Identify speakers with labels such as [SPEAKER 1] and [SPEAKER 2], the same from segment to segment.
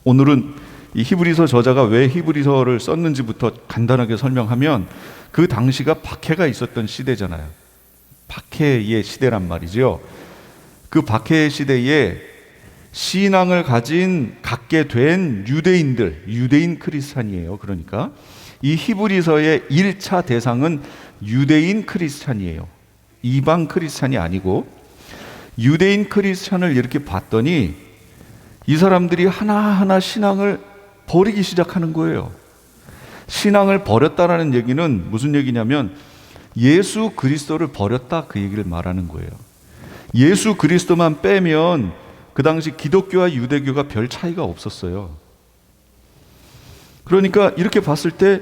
[SPEAKER 1] 오늘은 이 히브리서 저자가 왜 히브리서를 썼는지부터 간단하게 설명하면, 그 당시가 박해가 있었던 시대잖아요. 박해의 시대란 말이죠. 그 박해의 시대에 신앙을 갖게 된 유대인들, 유대인 크리스찬이에요. 그러니까 이 히브리서의 1차 대상은 유대인 크리스찬이에요. 이방 크리스찬이 아니고 유대인 크리스찬을 이렇게 봤더니 이 사람들이 하나하나 신앙을 버리기 시작하는 거예요. 신앙을 버렸다라는 얘기는 무슨 얘기냐면 예수 그리스도를 버렸다, 그 얘기를 말하는 거예요. 예수 그리스도만 빼면 그 당시 기독교와 유대교가 별 차이가 없었어요. 그러니까 이렇게 봤을 때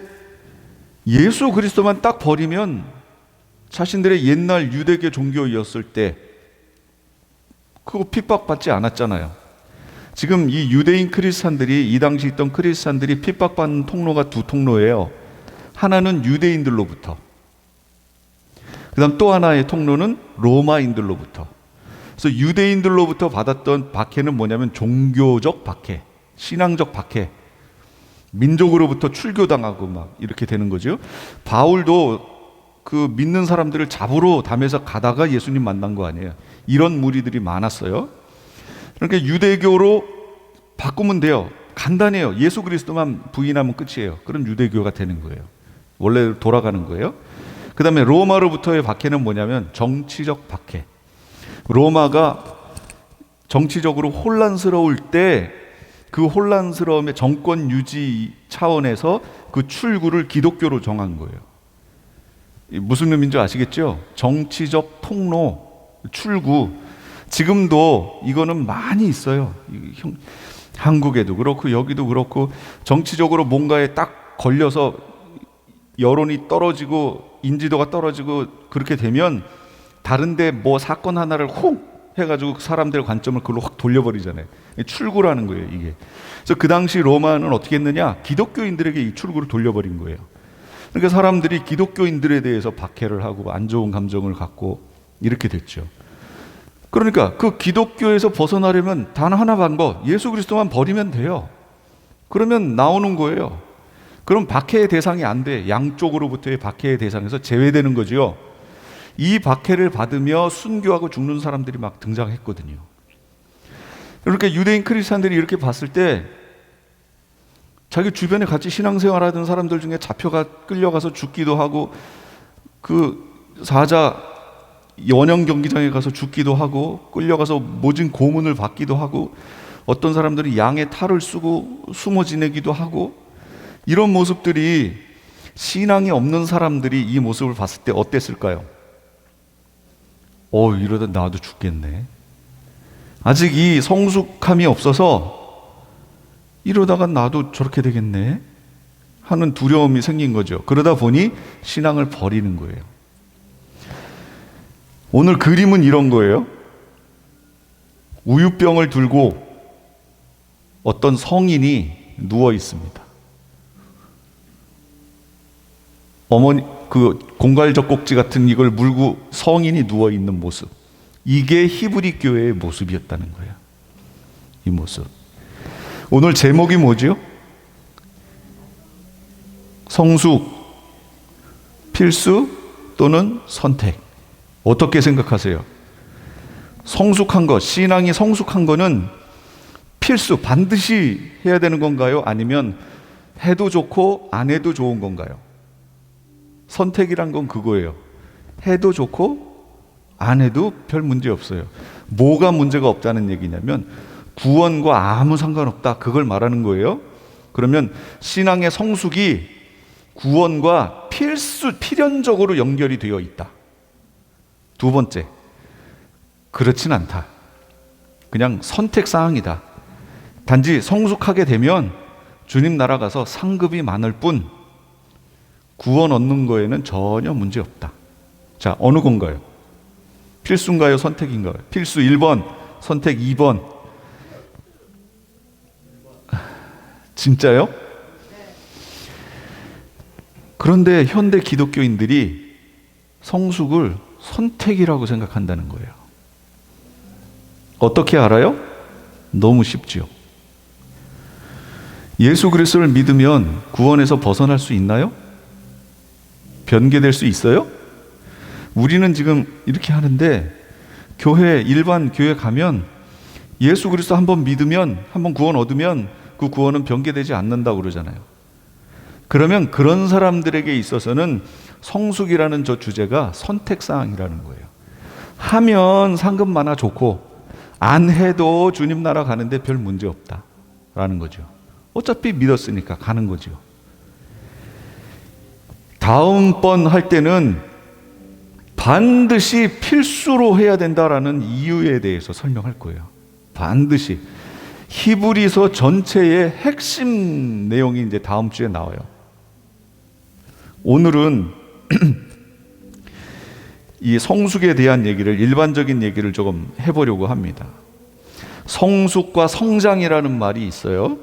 [SPEAKER 1] 예수 그리스도만 딱 버리면 자신들의 옛날 유대교 종교였을 때 그거 핍박받지 않았잖아요. 지금 이 유대인 크리스찬들이, 이 당시 있던 크리스찬들이 핍박받는 통로가 두 통로예요. 하나는 유대인들로부터, 그 다음 또 하나의 통로는 로마인들로부터. 그래서 유대인들로부터 받았던 박해는 뭐냐면 종교적 박해, 신앙적 박해, 민족으로부터 출교당하고 막 이렇게 되는 거죠. 바울도 그 믿는 사람들을 잡으러 담에서 가다가 예수님 만난 거 아니에요. 이런 무리들이 많았어요. 그러니까 유대교로 바꾸면 돼요. 간단해요. 예수 그리스도만 부인하면 끝이에요. 그럼 유대교가 되는 거예요. 원래 돌아가는 거예요. 그 다음에 로마로부터의 박해는 뭐냐면 정치적 박해. 로마가 정치적으로 혼란스러울 때 그 혼란스러움의 정권 유지 차원에서 그 출구를 기독교로 정한 거예요. 무슨 의미인지 아시겠죠? 정치적 통로, 출구. 지금도 이거는 많이 있어요. 한국에도 그렇고 여기도 그렇고, 정치적으로 뭔가에 딱 걸려서 여론이 떨어지고 인지도가 떨어지고 그렇게 되면 다른데 뭐 사건 하나를 훅 해가지고 사람들의 관점을 그걸로 확 돌려버리잖아요. 출구라는 거예요, 이게. 그래서 그 당시 로마는 어떻게 했느냐? 기독교인들에게 이 출구를 돌려버린 거예요. 그러니까 사람들이 기독교인들에 대해서 박해를 하고 안 좋은 감정을 갖고 이렇게 됐죠. 그러니까 그 기독교에서 벗어나려면 단 하나 방법, 예수 그리스도만 버리면 돼요. 그러면 나오는 거예요. 그럼 박해의 대상이 안 돼. 양쪽으로부터의 박해의 대상에서 제외되는 거죠. 이 박해를 받으며 순교하고 죽는 사람들이 막 등장했거든요. 그러니까 유대인 크리스찬들이 이렇게 봤을 때 자기 주변에 같이 신앙생활하던 사람들 중에 끌려가서 죽기도 하고, 그 사자 원형 경기장에 가서 죽기도 하고, 끌려가서 모진 고문을 받기도 하고, 어떤 사람들이 양의 탈을 쓰고 숨어 지내기도 하고, 이런 모습들이, 신앙이 없는 사람들이 이 모습을 봤을 때 어땠을까요? 이러다 나도 죽겠네. 아직 이 성숙함이 없어서 이러다가 나도 저렇게 되겠네 하는 두려움이 생긴 거죠. 그러다 보니 신앙을 버리는 거예요. 오늘 그림은 이런 거예요. 우유병을 들고 어떤 성인이 누워 있습니다. 어머니, 그 공갈젖꼭지 같은 이걸 물고 성인이 누워 있는 모습. 이게 히브리 교회의 모습이었다는 거예요. 이 모습. 오늘 제목이 뭐죠? 성숙, 필수 또는 선택. 어떻게 생각하세요? 성숙한 것, 신앙이 성숙한 거는 필수, 반드시 해야 되는 건가요? 아니면 해도 좋고 안 해도 좋은 건가요? 선택이란 건 그거예요. 해도 좋고 안 해도 별 문제 없어요. 뭐가 문제가 없다는 얘기냐면 구원과 아무 상관없다, 그걸 말하는 거예요. 그러면 신앙의 성숙이 구원과 필연적으로 연결이 되어 있다. 두 번째, 그렇진 않다. 그냥 선택사항이다. 단지 성숙하게 되면 주님 나라 가서 상급이 많을 뿐 구원 얻는 거에는 전혀 문제 없다. 자, 어느 건가요? 필수인가요? 선택인가요? 필수 1번, 선택 2번. 진짜요? 그런데 현대 기독교인들이 성숙을 선택이라고 생각한다는 거예요. 어떻게 알아요? 너무 쉽죠. 예수 그리스도를 믿으면 구원에서 벗어날 수 있나요? 변개될 수 있어요? 우리는 지금 이렇게 하는데 일반 교회 가면 예수 그리스도 한번 믿으면, 한번 구원 얻으면 그 구원은 변개되지 않는다고 그러잖아요. 그러면 그런 사람들에게 있어서는 성숙이라는 저 주제가 선택사항이라는 거예요. 하면 상급 많아 좋고 안 해도 주님 나라 가는데 별 문제 없다라는 거죠. 어차피 믿었으니까 가는 거죠. 다음번 할 때는 반드시 필수로 해야 된다라는 이유에 대해서 설명할 거예요. 반드시. 히브리서 전체의 핵심 내용이 이제 다음 주에 나와요. 오늘은 이 성숙에 대한 얘기를, 일반적인 얘기를 조금 해보려고 합니다. 성숙과 성장이라는 말이 있어요.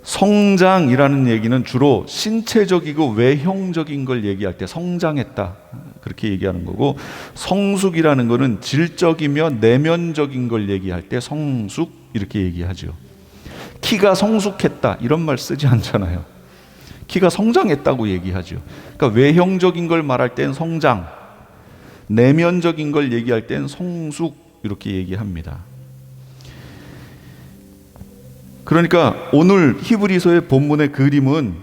[SPEAKER 1] 성장이라는 얘기는 주로 신체적이고 외형적인 걸 얘기할 때 성장했다, 그렇게 얘기하는 거고, 성숙이라는 거는 질적이며 내면적인 걸 얘기할 때 성숙, 이렇게 얘기하죠. 키가 성숙했다 이런 말 쓰지 않잖아요. 키가 성장했다고 얘기하죠. 그러니까 외형적인 걸 말할 땐 성장, 내면적인 걸 얘기할 땐 성숙, 이렇게 얘기합니다. 그러니까 오늘 히브리서의 본문의 그림은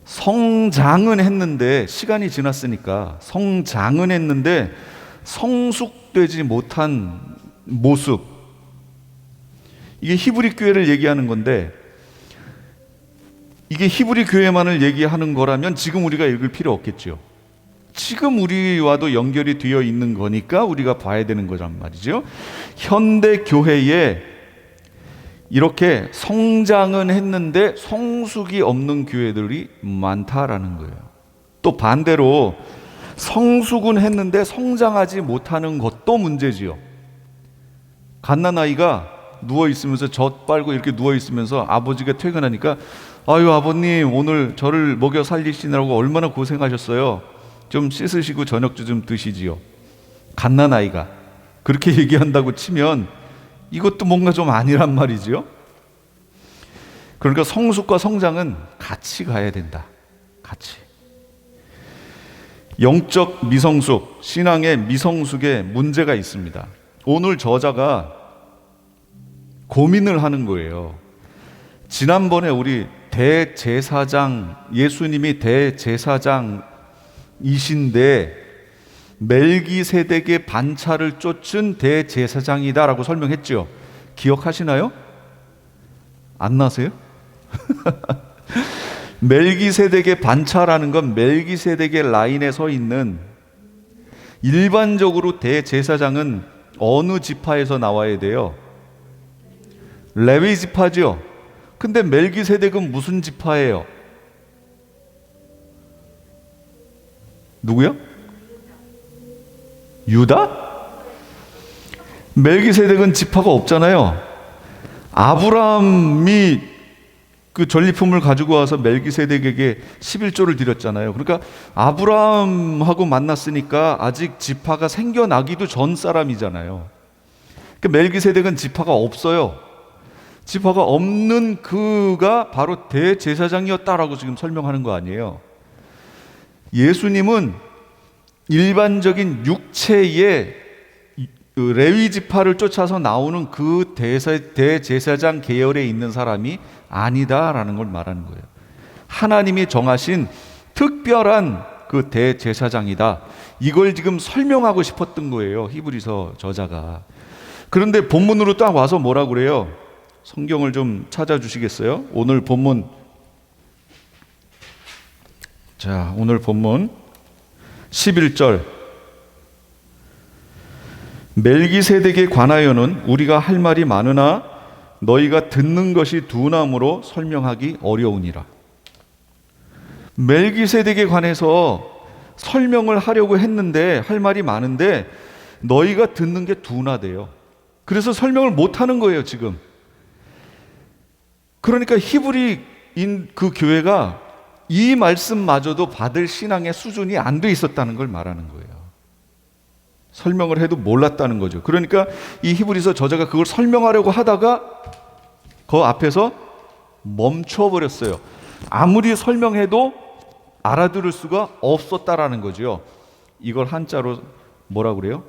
[SPEAKER 1] 성장은 했는데, 시간이 지났으니까 성장은 했는데 성숙되지 못한 모습, 이게 히브리 교회를 얘기하는 건데, 이게 히브리 교회만을 얘기하는 거라면 지금 우리가 읽을 필요 없겠죠. 지금 우리와도 연결이 되어 있는 거니까 우리가 봐야 되는 거란 말이죠. 현대 교회에 이렇게 성장은 했는데 성숙이 없는 교회들이 많다라는 거예요. 또 반대로 성숙은 했는데 성장하지 못하는 것도 문제지요. 갓난아이가 누워있으면서 젖 빨고 이렇게 누워있으면서 아버지가 퇴근하니까, 아유 아버님 오늘 저를 먹여 살리시느라고 얼마나 고생하셨어요. 좀 씻으시고 저녁 좀 드시지요. 갓난아이가 그렇게 얘기한다고 치면 이것도 뭔가 좀 아니란 말이지요. 그러니까 성숙과 성장은 같이 가야 된다. 같이. 영적 미성숙, 신앙의 미성숙에 문제가 있습니다. 오늘 저자가 고민을 하는 거예요. 지난번에 우리 대제사장, 예수님이 대제사장이신데 멜기세덱의 반차를 쫓은 대제사장이다라고 설명했죠. 기억하시나요? 안 나세요? 멜기세덱의 반차라는 건 멜기세덱의 라인에 서 있는, 일반적으로 대제사장은 어느 지파에서 나와야 돼요? 레위 지파죠. 근데 멜기세덱은 무슨 지파예요? 누구요? 유다? 멜기세덱은 지파가 없잖아요. 아브라함이 그 전리품을 가지고 와서 멜기세덱에게 11조를 드렸잖아요. 그러니까 아브라함하고 만났으니까 아직 지파가 생겨나기도 전 사람이잖아요. 그러니까 멜기세덱은 지파가 없어요. 지파가 없는 그가 바로 대제사장이었다라고 지금 설명하는 거 아니에요. 예수님은 일반적인 육체의 레위 지파를 쫓아서 나오는 그 대제사장 계열에 있는 사람이 아니다라는 걸 말하는 거예요. 하나님이 정하신 특별한 그 대제사장이다. 이걸 지금 설명하고 싶었던 거예요, 히브리서 저자가. 그런데 본문으로 딱 와서 뭐라 그래요? 성경을 좀 찾아주시겠어요? 오늘 본문, 자, 오늘 본문 11절. 멜기세덱에 관하여는 우리가 할 말이 많으나 너희가 듣는 것이 둔함으로 설명하기 어려우니라. 멜기세덱에 관해서 설명을 하려고 했는데, 할 말이 많은데 너희가 듣는 게 둔하대요. 그래서 설명을 못 하는 거예요, 지금. 그러니까 히브리인 그 교회가 이 말씀마저도 받을 신앙의 수준이 안 돼 있었다는 걸 말하는 거예요. 설명을 해도 몰랐다는 거죠. 그러니까 이 히브리서 저자가 그걸 설명하려고 하다가 그 앞에서 멈춰버렸어요. 아무리 설명해도 알아들을 수가 없었다라는 거죠. 이걸 한자로 뭐라 그래요?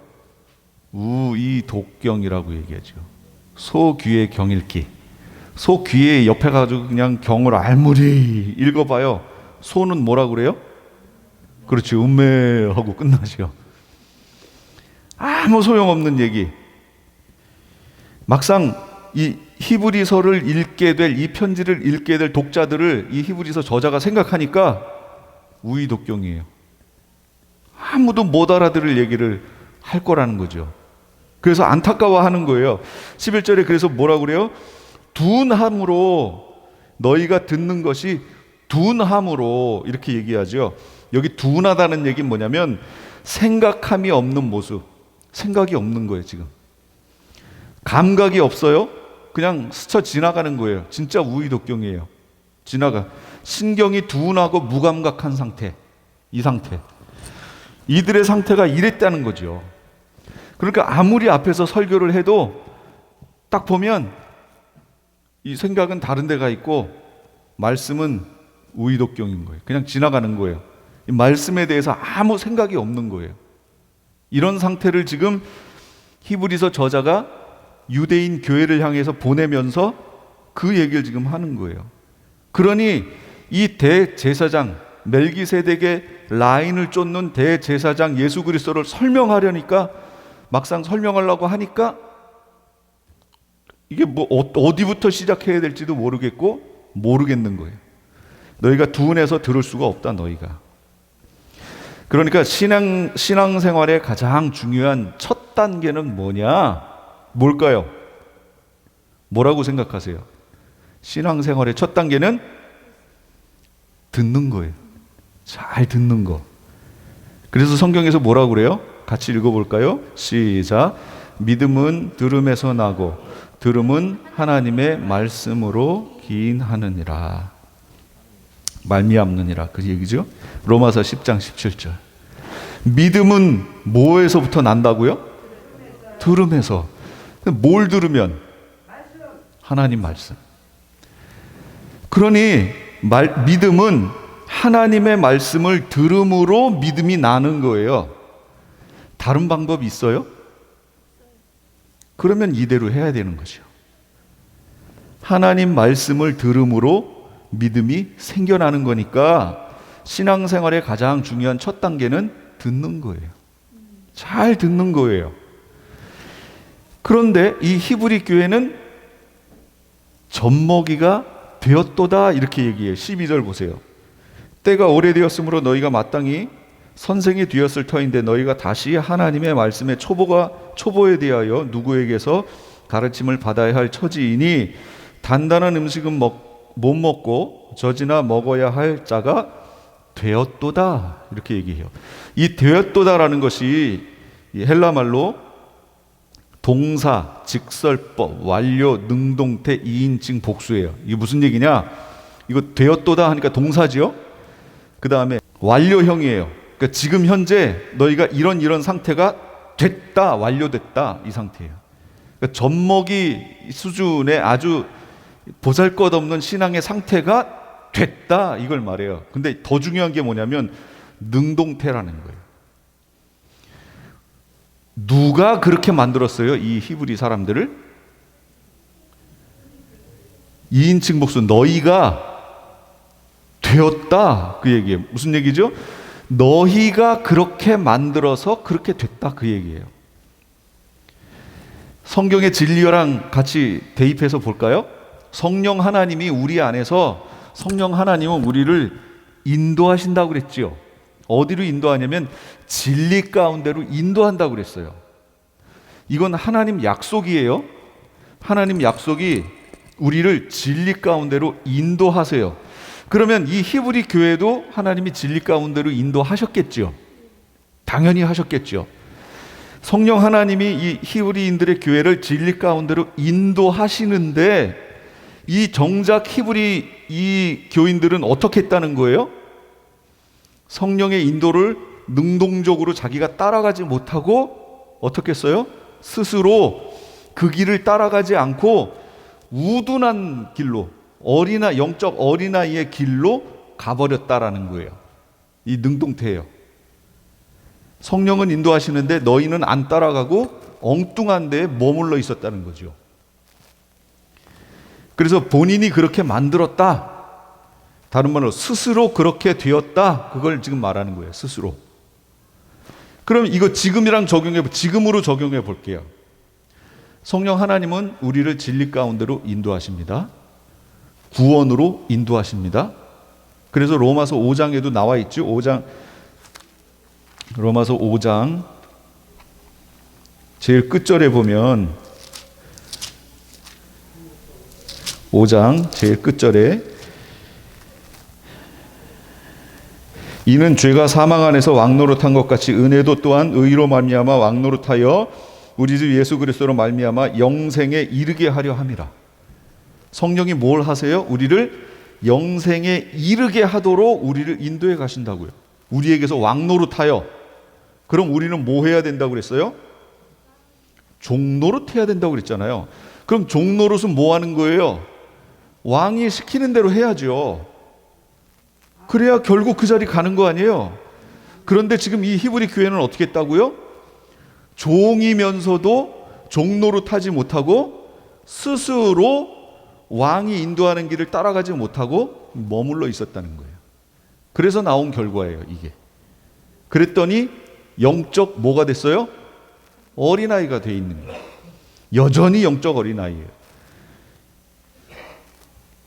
[SPEAKER 1] 우이독경이라고 얘기하죠. 소 귀의 경읽기. 소 귀에 옆에 가지고 그냥 경을 알무리 읽어봐요. 소는 뭐라 그래요? 그렇지, 음매하고 끝나죠. 아무 소용없는 얘기. 막상 이 히브리서를 읽게 될, 이 편지를 읽게 될 독자들을 이 히브리서 저자가 생각하니까 우이독경이에요. 아무도 못 알아들을 얘기를 할 거라는 거죠. 그래서 안타까워하는 거예요. 11절에 그래서 뭐라 그래요? 둔함으로 너희가 듣는 것이 둔함으로 이렇게 얘기하죠. 여기 둔하다는 얘기는 뭐냐면 생각함이 없는 모습, 생각이 없는 거예요. 지금 감각이 없어요. 그냥 스쳐 지나가는 거예요. 진짜 우의독경이에요. 지나가. 신경이 둔하고 무감각한 상태, 이 상태. 이들의 상태가 이랬다는 거죠. 그러니까 아무리 앞에서 설교를 해도 딱 보면 이 생각은 다른 데가 있고 말씀은 우의독경인 거예요. 그냥 지나가는 거예요. 이 말씀에 대해서 아무 생각이 없는 거예요. 이런 상태를 지금 히브리서 저자가 유대인 교회를 향해서 보내면서 그 얘기를 지금 하는 거예요. 그러니 이 대제사장, 멜기세덱의 라인을 쫓는 대제사장 예수 그리스도를 설명하려니까, 막상 설명하려고 하니까 이게 뭐 어디부터 시작해야 될지도 모르겠는 거예요. 너희가 둔해서 들을 수가 없다, 너희가. 그러니까 신앙생활의 가장 중요한 첫 단계는 뭐냐? 뭘까요? 뭐라고 생각하세요? 신앙생활의 첫 단계는 듣는 거예요. 잘 듣는 거. 그래서 성경에서 뭐라고 그래요? 같이 읽어볼까요? 시작. 믿음은 들음에서 나고 들음은 하나님의 말씀으로 기인하느니라. 말미암느니라, 그 얘기죠. 로마서 10장 17절. 믿음은 뭐에서부터 난다고요? 들음에서. 뭘 들으면? 하나님 말씀. 그러니 믿음은 하나님의 말씀을 들음으로 믿음이 나는 거예요. 다른 방법이 있어요? 그러면 이대로 해야 되는 거죠. 하나님 말씀을 들음으로 믿음이 생겨나는 거니까 신앙생활의 가장 중요한 첫 단계는 듣는 거예요. 잘 듣는 거예요. 그런데 이 히브리 교회는 젖먹이가 되었도다 이렇게 얘기해요. 12절 보세요. 때가 오래되었으므로 너희가 마땅히 선생이 되었을 터인데 너희가 다시 하나님의 말씀의 초보에 대하여 누구에게서 가르침을 받아야 할 처지이니 단단한 음식은 못 먹고 젖이나 먹어야 할 자가 되었도다 이렇게 얘기해요. 이 되었도다라는 것이 헬라 말로 동사, 직설법, 완료, 능동태, 이인칭, 복수예요. 이게 무슨 얘기냐? 이거 되었도다 하니까 동사지요. 그 다음에 완료형이에요. 그러니까 지금 현재 너희가 이런 상태가 됐다, 완료됐다 이 상태예요. 그러니까 젖먹이 수준의 아주 보잘것없는 신앙의 상태가 됐다 이걸 말해요. 근데 더 중요한 게 뭐냐면 능동태라는 거예요. 누가 그렇게 만들었어요? 이 히브리 사람들을? 2인칭 복수, 너희가 되었다 그 얘기예요. 무슨 얘기죠? 너희가 그렇게 만들어서 그렇게 됐다 그 얘기예요. 성경의 진리랑 같이 대입해서 볼까요? 성령 하나님이 우리 안에서, 성령 하나님은 우리를 인도하신다고 그랬지요. 어디로 인도하냐면 진리 가운데로 인도한다고 그랬어요. 이건 하나님 약속이에요. 하나님 약속이 우리를 진리 가운데로 인도하세요. 그러면 이 히브리 교회도 하나님이 진리 가운데로 인도하셨겠죠. 당연히 하셨겠죠. 성령 하나님이 이 히브리인들의 교회를 진리 가운데로 인도하시는데 이 정작 히브리 이 교인들은 어떻게 했다는 거예요? 성령의 인도를 능동적으로 자기가 따라가지 못하고 어떻게 했어요? 스스로 그 길을 따라가지 않고 우둔한 길로, 영적 어린아이의 길로 가버렸다라는 거예요. 이 능동태예요. 성령은 인도하시는데 너희는 안 따라가고 엉뚱한 데에 머물러 있었다는 거죠. 그래서 본인이 그렇게 만들었다. 다른 말로 스스로 그렇게 되었다. 그걸 지금 말하는 거예요. 스스로. 그럼 이거 지금으로 적용해 볼게요. 성령 하나님은 우리를 진리 가운데로 인도하십니다. 구원으로 인도하십니다. 그래서 로마서 5장에도 나와 있죠. 로마서 5장 제일 끝절에 보면 5장 제일 끝절에 이는 죄가 사망 안에서 왕노릇한 것 같이 은혜도 또한 의로 말미암아 왕노릇하여 우리 주 예수 그리스도로 말미암아 영생에 이르게 하려 함이라. 성령이 뭘 하세요? 우리를 영생에 이르게 하도록 우리를 인도해 가신다고요. 우리에게서 왕노릇하여. 그럼 우리는 뭐 해야 된다고 그랬어요? 종노릇 해야 된다고 그랬잖아요. 그럼 종노릇은 뭐 하는 거예요? 왕이 시키는 대로 해야죠. 그래야 결국 그 자리 가는 거 아니에요? 그런데 지금 이 히브리 교회는 어떻게 했다고요? 종이면서도 종노릇하지 못하고 스스로 왕이 인도하는 길을 따라가지 못하고 머물러 있었다는 거예요. 그래서 나온 결과예요, 이게. 그랬더니 영적 뭐가 됐어요? 어린아이가 돼 있는 거예요. 여전히 영적 어린아이예요.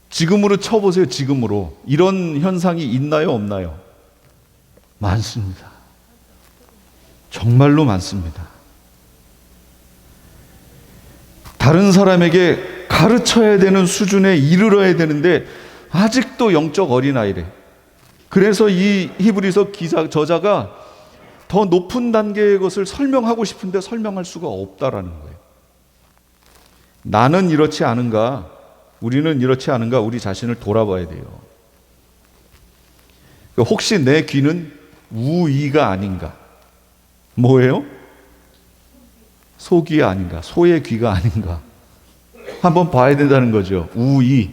[SPEAKER 1] 지금으로 쳐보세요. 지금으로. 이런 현상이 있나요? 없나요? 많습니다. 정말로 많습니다. 다른 사람에게 가르쳐야 되는 수준에 이르러야 되는데 아직도 영적 어린아이래. 그래서 이 히브리서 저자가 더 높은 단계의 것을 설명하고 싶은데 설명할 수가 없다라는 거예요. 나는 이렇지 않은가? 우리는 이렇지 않은가? 우리 자신을 돌아봐야 돼요. 혹시 내 귀는 우이가 아닌가? 뭐예요? 소귀가 아닌가? 소의 귀가 아닌가? 한번 봐야 된다는 거죠. 우이.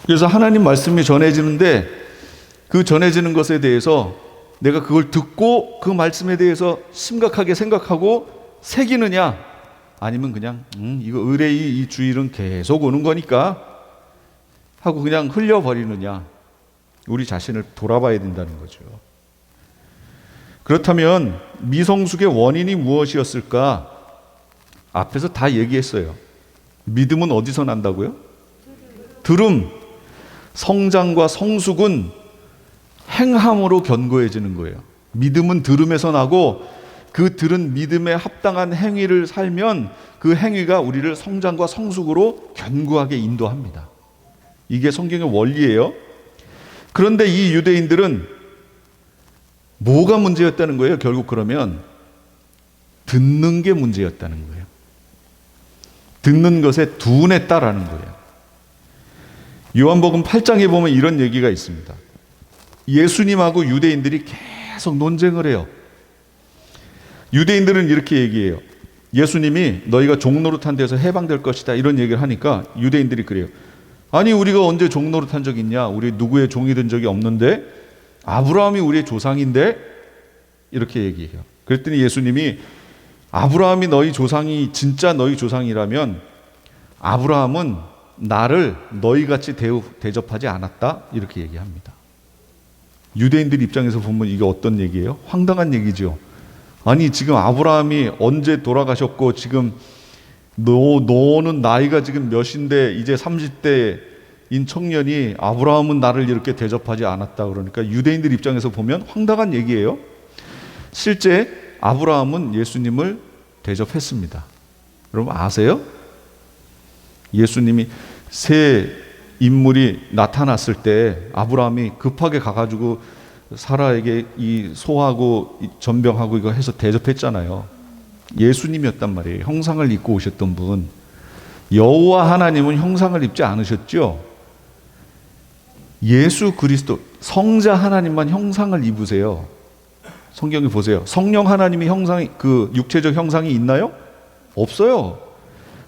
[SPEAKER 1] 그래서 하나님 말씀이 전해지는데 그 전해지는 것에 대해서 내가 그걸 듣고 그 말씀에 대해서 심각하게 생각하고 새기느냐? 아니면 그냥 이거 의뢰의 이 주일은 계속 오는 거니까 하고 그냥 흘려버리느냐? 우리 자신을 돌아봐야 된다는 거죠. 그렇다면 미성숙의 원인이 무엇이었을까? 앞에서 다 얘기했어요. 믿음은 어디서 난다고요? 들음. 성장과 성숙은 행함으로 견고해지는 거예요. 믿음은 들음에서 나고 그 들은 믿음에 합당한 행위를 살면 그 행위가 우리를 성장과 성숙으로 견고하게 인도합니다. 이게 성경의 원리예요. 그런데 이 유대인들은 뭐가 문제였다는 거예요? 결국 그러면 듣는 게 문제였다는 거예요. 듣는 것에 둔했다라는 거예요. 요한복음 8장에 보면 이런 얘기가 있습니다. 예수님하고 유대인들이 계속 논쟁을 해요. 유대인들은 이렇게 얘기해요. 예수님이 너희가 종노릇한 데서 해방될 것이다 이런 얘기를 하니까 유대인들이 그래요. 아니 우리가 언제 종노릇한 적 있냐? 우리 누구의 종이 된 적이 없는데 아브라함이 우리의 조상인데 이렇게 얘기해요. 그랬더니 예수님이 아브라함이 너희 조상이 진짜 너희 조상이라면 아브라함은 나를 너희같이 대접하지 않았다 이렇게 얘기합니다. 유대인들 입장에서 보면 이게 어떤 얘기예요? 황당한 얘기죠. 아니 지금 아브라함이 언제 돌아가셨고 지금 너는 나이가 지금 몇인데 이제 30대인 청년이 아브라함은 나를 이렇게 대접하지 않았다 그러니까 유대인들 입장에서 보면 황당한 얘기예요. 실제 아브라함은 예수님을 대접했습니다. 여러분 아세요? 예수님이 새 인물이 나타났을 때 아브라함이 급하게 가가지고 사라에게 이 소하고 이 전병하고 이거 해서 대접했잖아요. 예수님이었단 말이에요. 형상을 입고 오셨던 분. 여호와 하나님은 형상을 입지 않으셨죠? 예수 그리스도 성자 하나님만 형상을 입으세요. 성경에 보세요. 성령 하나님이 형상이 그 육체적 형상이 있나요? 없어요.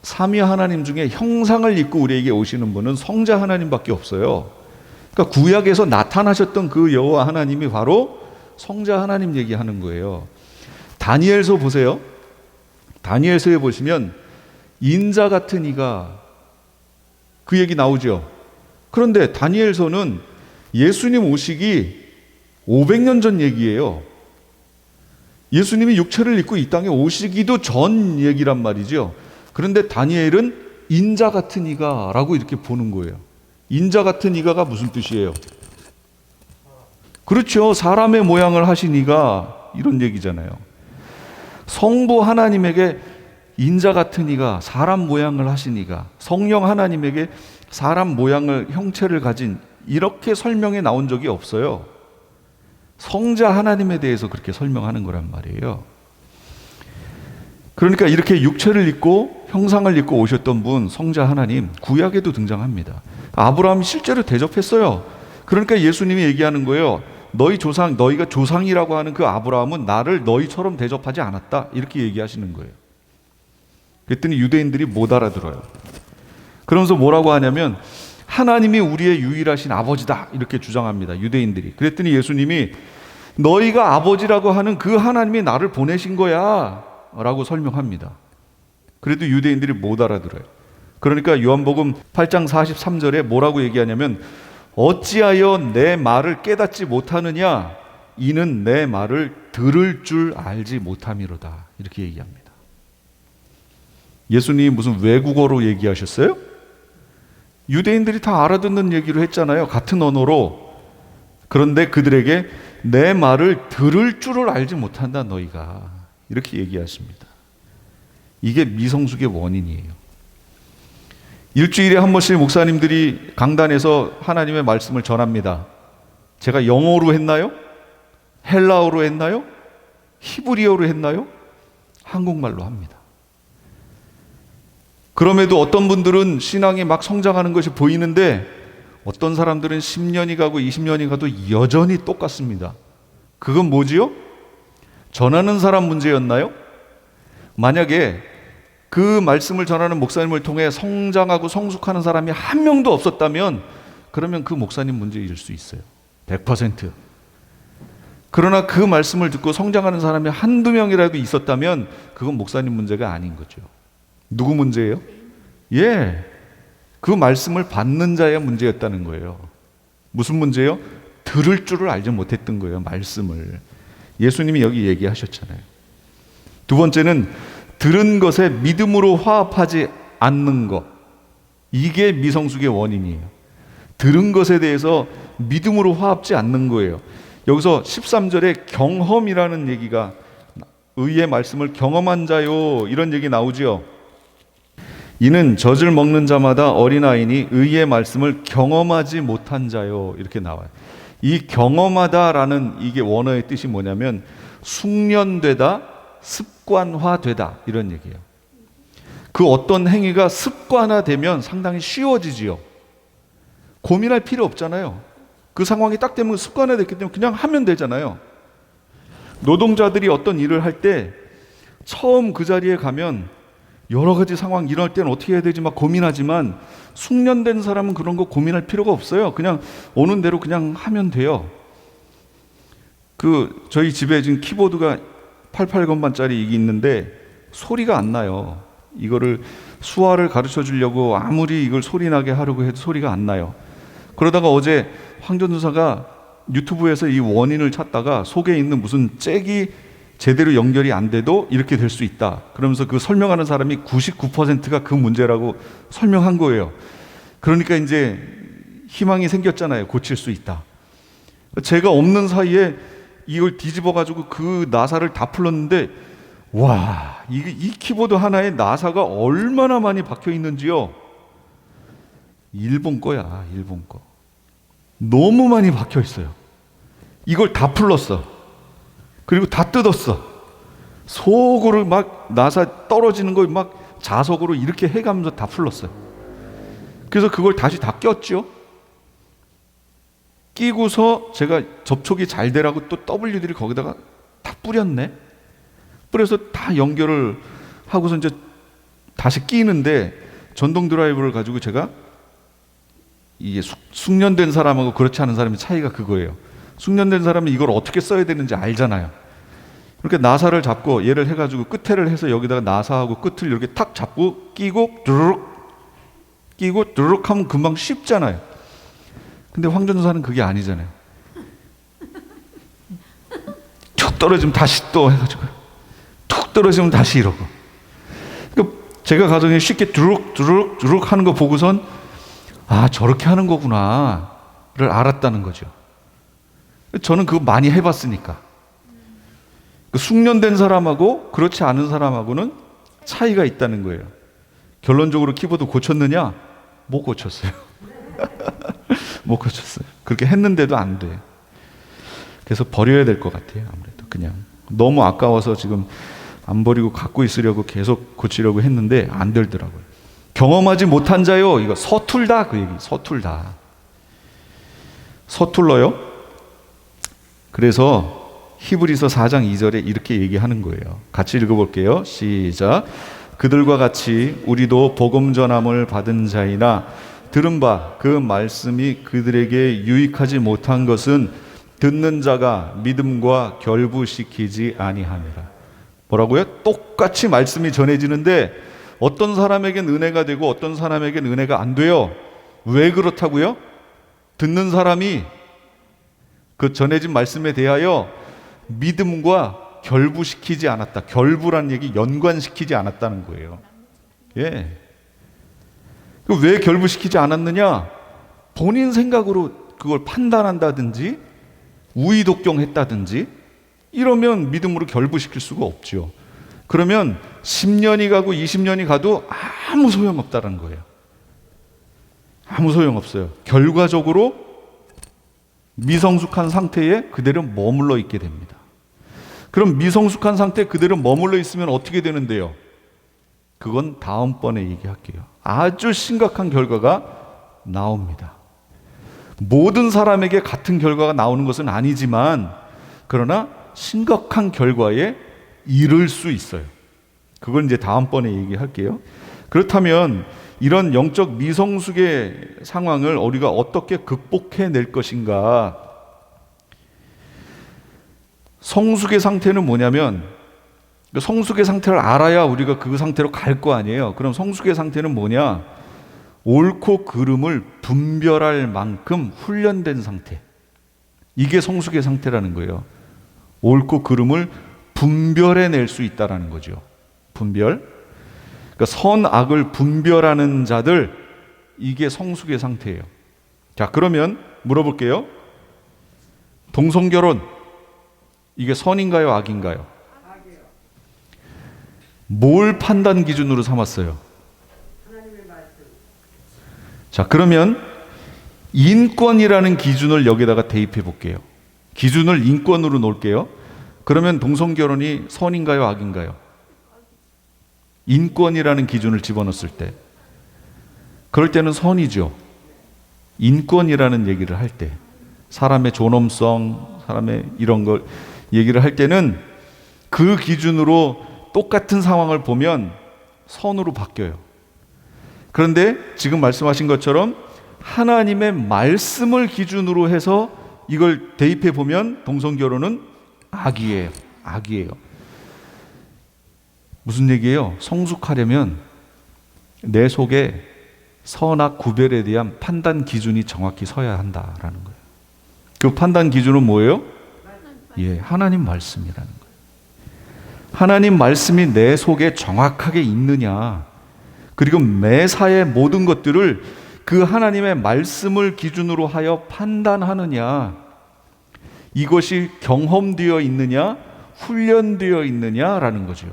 [SPEAKER 1] 삼위 하나님 중에 형상을 입고 우리에게 오시는 분은 성자 하나님밖에 없어요. 그러니까 구약에서 나타나셨던 그 여호와 하나님이 바로 성자 하나님 얘기하는 거예요. 다니엘서 보세요. 다니엘서에 보시면 인자 같은 이가, 그 얘기 나오죠. 그런데 다니엘서는 예수님 오시기 500년 전 얘기예요. 예수님이 육체를 입고 이 땅에 오시기도 전 얘기란 말이죠. 그런데 다니엘은 인자 같은 이가 라고 이렇게 보는 거예요. 인자 같은 이가가 무슨 뜻이에요? 그렇죠. 사람의 모양을 하신 이가, 이런 얘기잖아요. 성부 하나님에게 인자 같은 이가, 사람 모양을 하신 이가, 성령 하나님에게 사람 모양을, 형체를 가진, 이렇게 설명해 나온 적이 없어요. 성자 하나님에 대해서 그렇게 설명하는 거란 말이에요. 그러니까 이렇게 육체를 입고 형상을 입고 오셨던 분, 성자 하나님, 구약에도 등장합니다. 아브라함이 실제로 대접했어요. 그러니까 예수님이 얘기하는 거예요. 너희 조상, 너희가 조상이라고 하는 그 아브라함은 나를 너희처럼 대접하지 않았다, 이렇게 얘기하시는 거예요. 그랬더니 유대인들이 못 알아들어요. 그러면서 뭐라고 하냐면 하나님이 우리의 유일하신 아버지다, 이렇게 주장합니다, 유대인들이. 그랬더니 예수님이 너희가 아버지라고 하는 그 하나님이 나를 보내신 거야 라고 설명합니다. 그래도 유대인들이 못 알아들어요. 그러니까 요한복음 8장 43절에 뭐라고 얘기하냐면 어찌하여 내 말을 깨닫지 못하느냐, 이는 내 말을 들을 줄 알지 못함이로다, 이렇게 얘기합니다. 예수님이 무슨 외국어로 얘기하셨어요? 유대인들이 다 알아듣는 얘기로 했잖아요, 같은 언어로. 그런데 그들에게 내 말을 들을 줄을 알지 못한다 너희가, 이렇게 얘기하십니다. 이게 미성숙의 원인이에요. 일주일에 한 번씩 목사님들이 강단에서 하나님의 말씀을 전합니다. 제가 영어로 했나요? 헬라어로 했나요? 히브리어로 했나요? 한국말로 합니다. 그럼에도 어떤 분들은 신앙이 막 성장하는 것이 보이는데 어떤 사람들은 10년이 가고 20년이 가도 여전히 똑같습니다. 그건 뭐지요? 전하는 사람 문제였나요? 만약에 그 말씀을 전하는 목사님을 통해 성장하고 성숙하는 사람이 한 명도 없었다면 그러면 그 목사님 문제일 수 있어요. 100%. 그러나 그 말씀을 듣고 성장하는 사람이 한두 명이라도 있었다면 그건 목사님 문제가 아닌 거죠. 누구 문제예요? 예, 그 말씀을 받는 자의 문제였다는 거예요. 무슨 문제요? 들을 줄을 알지 못했던 거예요, 말씀을. 예수님이 여기 얘기하셨잖아요. 두 번째는 들은 것에 믿음으로 화합하지 않는 것. 이게 미성숙의 원인이에요. 들은 것에 대해서 믿음으로 화합지 않는 거예요. 여기서 13절에 경험이라는 얘기가, 의의 말씀을 경험한 자요, 이런 얘기 나오죠. 이는 젖을 먹는 자마다 어린아이니 의의 말씀을 경험하지 못한 자요, 이렇게 나와요. 이 경험하다라는 이게 원어의 뜻이 뭐냐면 숙련되다, 습관화되다, 이런 얘기예요. 그 어떤 행위가 습관화되면 상당히 쉬워지지요. 고민할 필요 없잖아요. 그 상황이 딱 되면 습관화됐기 때문에 그냥 하면 되잖아요. 노동자들이 어떤 일을 할 때 처음 그 자리에 가면 여러 가지 상황 일어날 때는 어떻게 해야 되지 막 고민하지만 숙련된 사람은 그런 거 고민할 필요가 없어요. 그냥 오는 대로 그냥 하면 돼요. 저희 집에 지금 키보드가 88건반짜리 이게 있는데 소리가 안 나요. 이거를 수화를 가르쳐 주려고 아무리 이걸 소리 나게 하려고 해도 소리가 안 나요. 그러다가 어제 황전도사가 유튜브에서 이 원인을 찾다가 속에 있는 무슨 잭이 제대로 연결이 안 돼도 이렇게 될 수 있다, 그러면서 그 설명하는 사람이 99%가 그 문제라고 설명한 거예요. 그러니까 이제 희망이 생겼잖아요. 고칠 수 있다. 제가 없는 사이에 이걸 뒤집어 가지고 그 나사를 다 풀었는데, 와, 이 키보드 하나에 나사가 얼마나 많이 박혀 있는지요. 일본 거야, 일본 거. 너무 많이 박혀 있어요. 이걸 다 풀렀어. 그리고 다 뜯었어. 속으로 막 나사 떨어지는 걸 막 자석으로 이렇게 해가면서 다 풀렀어요. 그래서 그걸 다시 다 꼈죠. 끼고서 제가 접촉이 잘 되라고 또 WD를 거기다가 다 뿌렸네. 뿌려서 다 연결을 하고서 이제 다시 끼는데 전동 드라이브를 가지고 제가 이게 숙련된 사람하고 그렇지 않은 사람의 차이가 그거예요. 숙련된 사람은 이걸 어떻게 써야 되는지 알잖아요. 이렇게 나사를 잡고 얘를 해가지고 끝에를 해서 여기다가 나사하고 끝을 이렇게 탁 잡고 끼고 두루룩 끼고 두루룩 하면 금방 쉽잖아요. 근데 황전사는 그게 아니잖아요. 툭 떨어지면 다시 또 해가지고 툭 떨어지면 다시 이러고. 그러니까 제가 가정에 쉽게 두루룩 두루룩 두루룩 하는 거 보고선 아, 저렇게 하는 거구나를 알았다는 거죠. 저는 그거 많이 해봤으니까. 숙련된 사람하고 그렇지 않은 사람하고는 차이가 있다는 거예요. 결론적으로 키보드 고쳤느냐? 못 고쳤어요. 못 고쳤어요. 그렇게 했는데도 안 돼. 그래서 버려야 될 것 같아요. 아무래도 그냥 너무 아까워서 지금 안 버리고 갖고 있으려고 계속 고치려고 했는데 안 되더라고요. 경험하지 못한 자요. 이거 서툴다 그 얘기. 서툴다. 서툴러요. 그래서 히브리서 4장 2절에 이렇게 얘기하는 거예요. 같이 읽어볼게요. 시작. 그들과 같이 우리도 복음 전함을 받은 자이나 들은 바 그 말씀이 그들에게 유익하지 못한 것은 듣는 자가 믿음과 결부시키지 아니하니라. 뭐라고요? 똑같이 말씀이 전해지는데 어떤 사람에겐 은혜가 되고 어떤 사람에겐 은혜가 안 돼요. 왜 그렇다고요? 듣는 사람이 그 전해진 말씀에 대하여 믿음과 결부시키지 않았다. 결부란 얘기 연관시키지 않았다는 거예요. 예. 왜 결부시키지 않았느냐? 본인 생각으로 그걸 판단한다든지 우의독경했다든지 이러면 믿음으로 결부시킬 수가 없죠. 그러면 10년이 가고 20년이 가도 아무 소용없다는 거예요. 아무 소용없어요. 결과적으로 미성숙한 상태에 그대로 머물러 있게 됩니다. 그럼 미성숙한 상태에 그대로 머물러 있으면 어떻게 되는데요? 그건 다음번에 얘기할게요. 아주 심각한 결과가 나옵니다. 모든 사람에게 같은 결과가 나오는 것은 아니지만 그러나 심각한 결과에 이를 수 있어요. 그건 이제 다음번에 얘기할게요. 그렇다면 이런 영적 미성숙의 상황을 우리가 어떻게 극복해낼 것인가? 성숙의 상태는 뭐냐면 성숙의 상태를 알아야 우리가 그 상태로 갈 거 아니에요. 그럼 성숙의 상태는 뭐냐? 옳고 그름을 분별할 만큼 훈련된 상태. 이게 성숙의 상태라는 거예요. 옳고 그름을 분별해낼 수 있다라는 거죠. 분별. 그러니까 선악을 분별하는 자들, 이게 성숙의 상태예요. 자, 그러면 물어볼게요. 동성결혼, 이게 선인가요, 악인가요? 악이요. 뭘 판단 기준으로 삼았어요? 하나님의 말씀. 자, 그러면 인권이라는 기준을 여기다가 대입해 볼게요. 기준을 인권으로 놓을게요. 그러면 동성결혼이 선인가요, 악인가요? 인권이라는 기준을 집어넣었을 때, 그럴 때는 선이죠. 인권이라는 얘기를 할 때, 사람의 존엄성, 사람의 이런 걸 얘기를 할 때는 그 기준으로 똑같은 상황을 보면 선으로 바뀌어요. 그런데 지금 말씀하신 것처럼 하나님의 말씀을 기준으로 해서 이걸 대입해 보면 동성결혼은 악이에요. 악이에요. 무슨 얘기예요? 성숙하려면 내 속에 선악 구별에 대한 판단 기준이 정확히 서야 한다라는 거예요. 그 판단 기준은 뭐예요? 예, 하나님 말씀이라는 거예요. 하나님 말씀이 내 속에 정확하게 있느냐, 그리고 매사의 모든 것들을 그 하나님의 말씀을 기준으로 하여 판단하느냐, 이것이 경험되어 있느냐, 훈련되어 있느냐라는 거죠.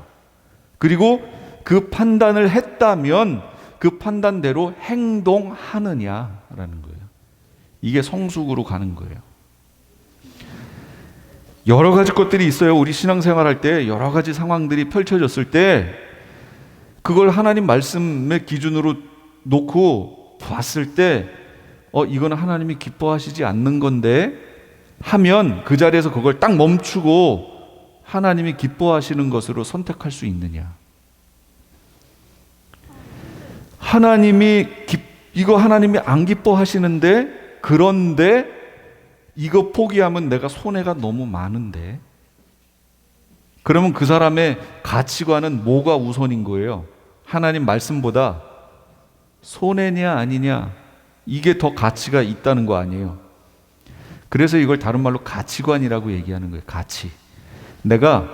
[SPEAKER 1] 그리고 그 판단을 했다면 그 판단대로 행동하느냐라는 거예요. 이게 성숙으로 가는 거예요. 여러 가지 것들이 있어요. 우리 신앙생활할 때 여러 가지 상황들이 펼쳐졌을 때 그걸 하나님 말씀의 기준으로 놓고 봤을 때 이거는 하나님이 기뻐하시지 않는 건데 하면 그 자리에서 그걸 딱 멈추고 하나님이 기뻐하시는 것으로 선택할 수 있느냐. 이거 하나님이 안 기뻐하시는데, 그런데 이거 포기하면 내가 손해가 너무 많은데, 그러면 그 사람의 가치관은 뭐가 우선인 거예요? 하나님 말씀보다 손해냐 아니냐, 이게 더 가치가 있다는 거 아니에요. 그래서 이걸 다른 말로 가치관이라고 얘기하는 거예요. 가치. 내가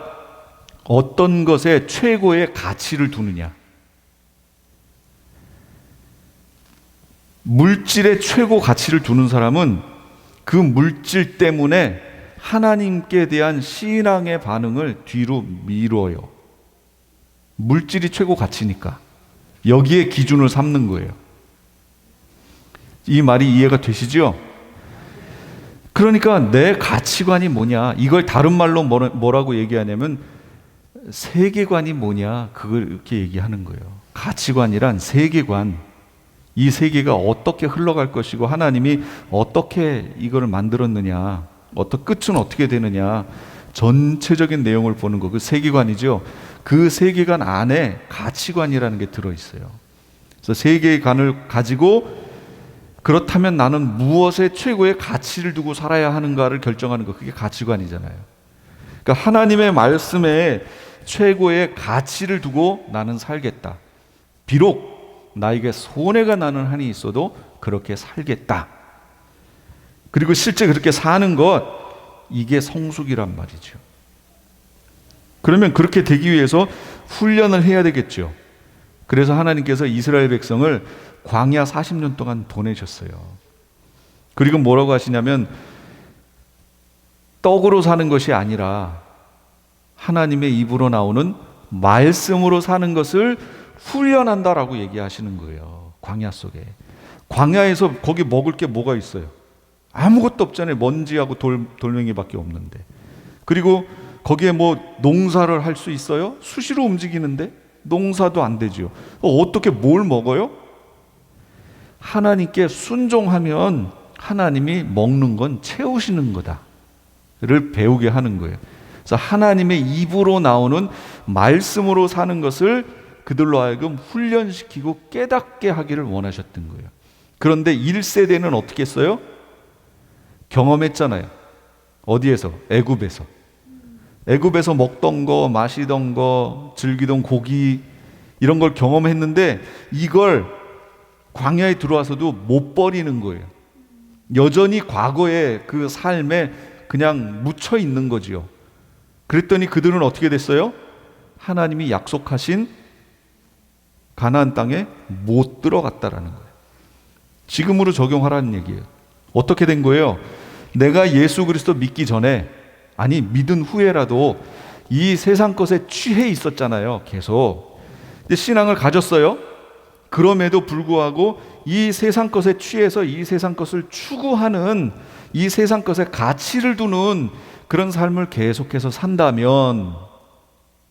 [SPEAKER 1] 어떤 것에 최고의 가치를 두느냐. 물질에 최고 가치를 두는 사람은 그 물질 때문에 하나님께 대한 신앙의 반응을 뒤로 미뤄요. 물질이 최고 가치니까 여기에 기준을 삼는 거예요. 이 말이 이해가 되시죠? 그러니까 내 가치관이 뭐냐, 이걸 다른 말로 뭐라고 얘기하냐면 세계관이 뭐냐, 그걸 이렇게 얘기하는 거예요. 가치관이란 세계관, 이 세계가 어떻게 흘러갈 것이고 하나님이 어떻게 이거를 만들었느냐, 끝은 어떻게 되느냐, 전체적인 내용을 보는 거, 그 세계관이죠. 그 세계관 안에 가치관이라는 게 들어있어요. 그래서 세계관을 가지고 그렇다면 나는 무엇에 최고의 가치를 두고 살아야 하는가를 결정하는 거, 그게 가치관이잖아요. 그러니까 하나님의 말씀에 최고의 가치를 두고 나는 살겠다. 비록 나에게 손해가 나는 한이 있어도 그렇게 살겠다. 그리고 실제 그렇게 사는 것, 이게 성숙이란 말이죠. 그러면 그렇게 되기 위해서 훈련을 해야 되겠죠. 그래서 하나님께서 이스라엘 백성을 광야 40년 동안 보내셨어요. 그리고 뭐라고 하시냐면 떡으로 사는 것이 아니라 하나님의 입으로 나오는 말씀으로 사는 것을 훈련한다라고 얘기하시는 거예요. 광야 속에. 광야에서 거기 먹을 게 뭐가 있어요? 아무것도 없잖아요. 먼지하고 돌멩이밖에 없는데. 그리고 거기에 뭐 농사를 할 수 있어요? 수시로 움직이는데 농사도 안 되죠. 어떻게 뭘 먹어요? 하나님께 순종하면 하나님이 먹는 건 채우시는 거다를 배우게 하는 거예요. 그래서 하나님의 입으로 나오는 말씀으로 사는 것을 그들로 하여금 훈련시키고 깨닫게 하기를 원하셨던 거예요. 그런데 1세대는 어떻게 했어요? 경험했잖아요. 어디에서? 애굽에서. 애굽에서 먹던 거, 마시던 거, 즐기던 고기, 이런 걸 경험했는데 이걸 광야에 들어와서도 못 버리는 거예요. 여전히 과거의 그 삶에 그냥 묻혀 있는 거지요. 그랬더니 그들은 어떻게 됐어요? 하나님이 약속하신 가나안 땅에 못 들어갔다라는 거예요. 지금으로 적용하라는 얘기예요. 어떻게 된 거예요? 내가 예수 그리스도 믿기 전에, 아니 믿은 후에라도 이 세상 것에 취해 있었잖아요. 계속 신앙을 가졌어요. 그럼에도 불구하고 이 세상 것에 취해서 이 세상 것을 추구하는, 이 세상 것에 가치를 두는 그런 삶을 계속해서 산다면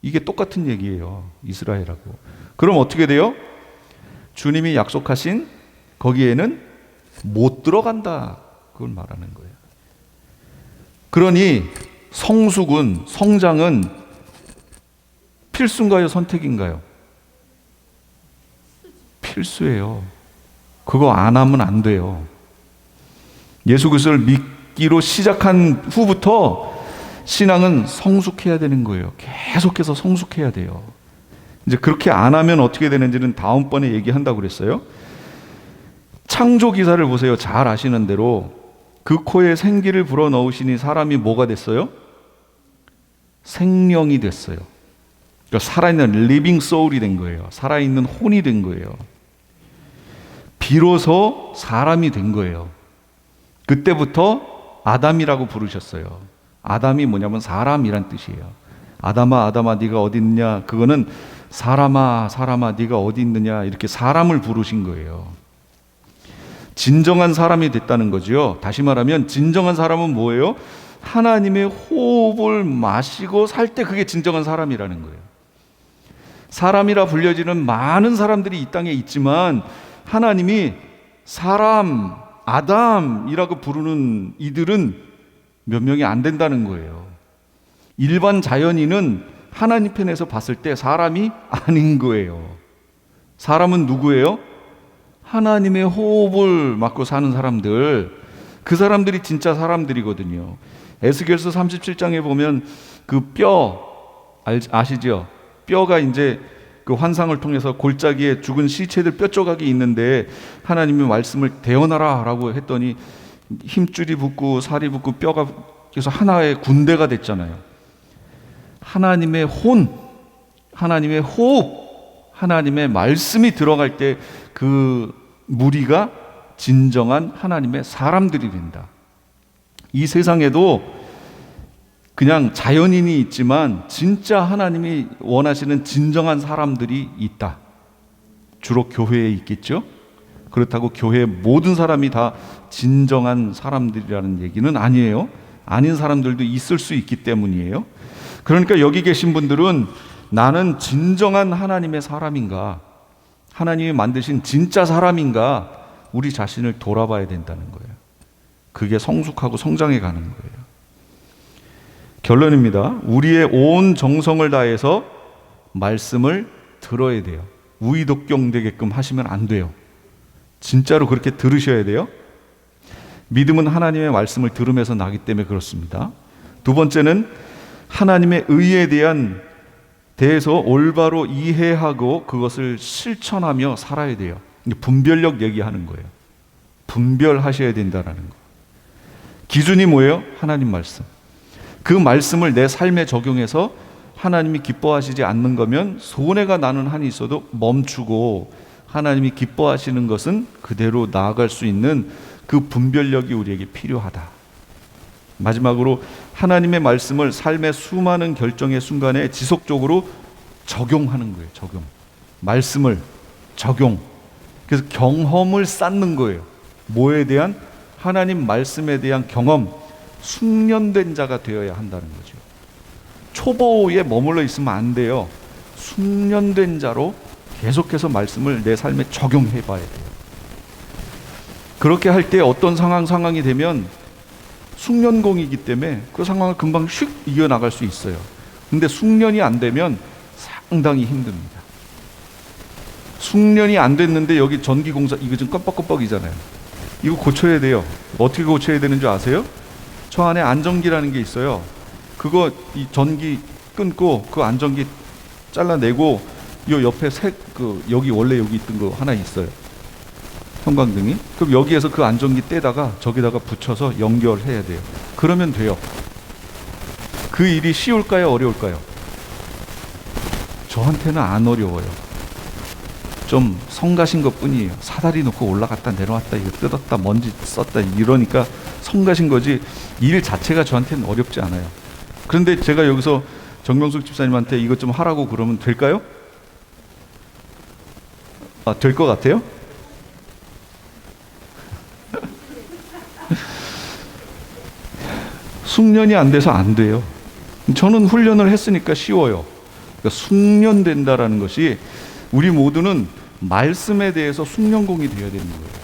[SPEAKER 1] 이게 똑같은 얘기예요. 이스라엘하고. 그럼 어떻게 돼요? 주님이 약속하신 거기에는 못 들어간다, 그걸 말하는 거예요. 그러니 성숙은, 성장은 필수인가요? 선택인가요? 필수예요. 그거 안 하면 안 돼요. 예수 그리스도를 믿기로 시작한 후부터 신앙은 성숙해야 되는 거예요. 계속해서 성숙해야 돼요. 이제 그렇게 안 하면 어떻게 되는지는 다음번에 얘기한다고 그랬어요. 창조 기사를 보세요. 잘 아시는 대로 그 코에 생기를 불어넣으시니 사람이 뭐가 됐어요? 생명이 됐어요. 그러니까 살아있는 리빙 소울이 된 거예요. 살아있는 혼이 된 거예요. 비로소 사람이 된 거예요. 그때부터 아담이라고 부르셨어요. 아담이 뭐냐면 사람이란 뜻이에요. 아담아 아담아 네가 어디 있느냐, 그거는 사람아 사람아 네가 어디 있느냐, 이렇게 사람을 부르신 거예요. 진정한 사람이 됐다는 거죠. 다시 말하면 진정한 사람은 뭐예요? 하나님의 호흡을 마시고 살 때 그게 진정한 사람이라는 거예요. 사람이라 불려지는 많은 사람들이 이 땅에 있지만 하나님이 사람, 아담이라고 부르는 이들은 몇 명이 안 된다는 거예요. 일반 자연인은 하나님 편에서 봤을 때 사람이 아닌 거예요. 사람은 누구예요? 하나님의 호흡을 맡고 사는 사람들, 그 사람들이 진짜 사람들이거든요. 에스겔서 37장에 보면 그 뼈 아시죠? 뼈가 이제 그 환상을 통해서 골짜기에 죽은 시체들 뼈 조각이 있는데 하나님의 말씀을 대언하라 라고 했더니 힘줄이 붙고 살이 붙고 뼈가 그래서 하나의 군대가 됐잖아요. 하나님의 혼, 하나님의 호흡, 하나님의 말씀이 들어갈 때 그 무리가 진정한 하나님의 사람들이 된다. 이 세상에도 그냥 자연인이 있지만 진짜 하나님이 원하시는 진정한 사람들이 있다. 주로 교회에 있겠죠? 그렇다고 교회의 모든 사람이 다 진정한 사람들이라는 얘기는 아니에요. 아닌 사람들도 있을 수 있기 때문이에요. 그러니까 여기 계신 분들은 나는 진정한 하나님의 사람인가, 하나님이 만드신 진짜 사람인가, 우리 자신을 돌아봐야 된다는 거예요. 그게 성숙하고 성장해 가는 거예요. 결론입니다. 우리의 온 정성을 다해서 말씀을 들어야 돼요. 우의독경되게끔 하시면 안 돼요. 진짜로 그렇게 들으셔야 돼요. 믿음은 하나님의 말씀을 들으면서 나기 때문에 그렇습니다. 두 번째는 하나님의 의에 대해서 올바로 이해하고 그것을 실천하며 살아야 돼요. 분별력 얘기하는 거예요. 분별하셔야 된다는 거. 기준이 뭐예요? 하나님 말씀. 그 말씀을 내 삶에 적용해서 하나님이 기뻐하시지 않는 거면 손해가 나는 한이 있어도 멈추고 하나님이 기뻐하시는 것은 그대로 나아갈 수 있는 그 분별력이 우리에게 필요하다. 마지막으로 하나님의 말씀을 삶의 수많은 결정의 순간에 지속적으로 적용하는 거예요. 적용. 말씀을 적용. 그래서 경험을 쌓는 거예요. 뭐에 대한? 하나님 말씀에 대한 경험. 숙련된 자가 되어야 한다는 거죠. 초보에 머물러 있으면 안 돼요. 숙련된 자로 계속해서 말씀을 내 삶에 적용해 봐야 돼요. 그렇게 할 때 어떤 상황이 되면 숙련공이기 때문에 그 상황을 금방 휙 이겨나갈 수 있어요. 근데 숙련이 안 되면 상당히 힘듭니다. 숙련이 안 됐는데 여기 전기공사 이거 좀 껌뻑껌뻑이잖아요. 이거 고쳐야 돼요. 어떻게 고쳐야 되는 줄 아세요? 저 안에 안전기라는 게 있어요. 그거 이 전기 끊고 그 안전기 잘라내고 요 옆에 여기 원래 여기 있던 거 하나 있어요. 형광등이. 그럼 여기에서 그 안전기 떼다가 저기다가 붙여서 연결해야 돼요. 그러면 돼요. 그 일이 쉬울까요? 어려울까요? 저한테는 안 어려워요. 좀 성가신 것 뿐이에요. 사다리 놓고 올라갔다 내려왔다 이거 뜯었다 먼지 썼다 이러니까 성가신 거지 일 자체가 저한테는 어렵지 않아요. 그런데 제가 여기서 정명숙 집사님한테 이것 좀 하라고 그러면 될까요? 될 것 같아요? 숙련이 안 돼서 안 돼요. 저는 훈련을 했으니까 쉬워요. 그러니까 숙련된다라는 것이 우리 모두는 말씀에 대해서 숙련공이 되어야 되는 거예요.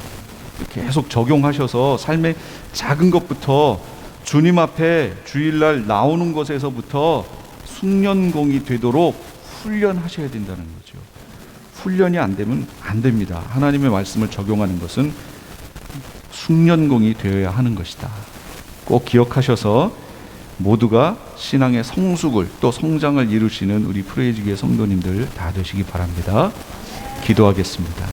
[SPEAKER 1] 계속 적용하셔서 삶의 작은 것부터 주님 앞에 주일날 나오는 것에서부터 숙련공이 되도록 훈련하셔야 된다는 거죠. 훈련이 안 되면 안 됩니다. 하나님의 말씀을 적용하는 것은 숙련공이 되어야 하는 것이다. 꼭 기억하셔서 모두가 신앙의 성숙을 또 성장을 이루시는 우리 프레이즈교회 성도님들 다 되시기 바랍니다. 기도하겠습니다.